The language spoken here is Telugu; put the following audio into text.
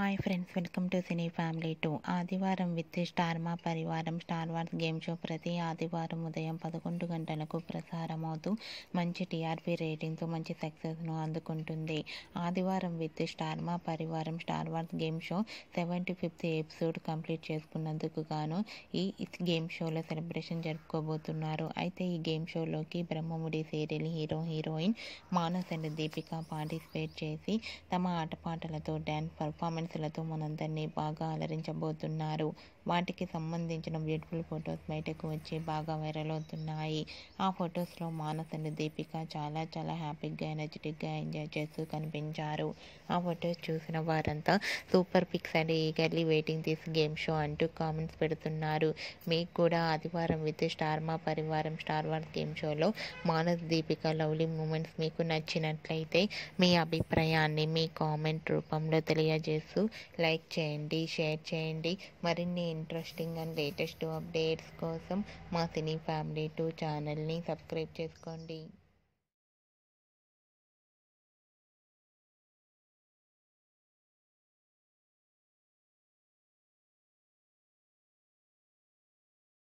Hi friends, welcome to cine family 2. ఆదివారం విత్ స్టార్ మా పరివారం స్టార్ వార్స్ గేమ్ షో ప్రతి ఆదివారం ఉదయం 11 గంటలకు ప్రసారమవుతూ మంచి టీఆర్పీ రేటింగ్తో మంచి సక్సెస్ను అందుకుంటుంది. ఆదివారం విత్ స్టార్ మా పరివారం star wars game show 75th episode complete చేసుకున్నందుకు గాను ఈ గేమ్ షోలో సెలబ్రేషన్ జరుపుకోబోతున్నారు. అయితే ఈ గేమ్ షోలోకి Brahmamudi serial heroine Manas and Deepika participate చేసి తమ ఆటపాటలతో డ్యాన్స్ పర్ఫార్మెన్స్లతో మనందరినీ బాగా అలరించబోతున్నారు. వాటికి సంబంధించిన బ్యూటిఫుల్ ఫొటోస్ బయటకు వచ్చి బాగా వైరల్ అవుతున్నాయి. ఆ ఫొటోస్లో మానస్ అండ్ దీపిక చాలా చాలా హ్యాపీగా ఎనర్జెటిక్గా ఎంజాయ్ చేస్తూ కనిపించారు. ఆ ఫొటోస్ చూసిన వారంతా super pics and eagerly waiting this game show అంటూ కామెంట్స్ పెడుతున్నారు. మీకు కూడా ఆదివారం విత్ స్టార్ మా పరివారం స్టార్ వార్స్ గేమ్ షోలో మానస్ దీపిక లవ్లీ మూమెంట్స్ మీకు నచ్చినట్లయితే మీ అభిప్రాయాన్ని మీ కామెంట్ రూపంలో తెలియజేస్తూ లైక్ చేయండి, షేర్ చేయండి. మరిన్ని ఇంట్రెస్టింగ్ అండ్ లేటెస్ట్ అప్డేట్స్ కోసం మా సినీ ఫ్యామిలీ 2 ఛానల్ని సబ్స్క్రైబ్ చేసుకోండి.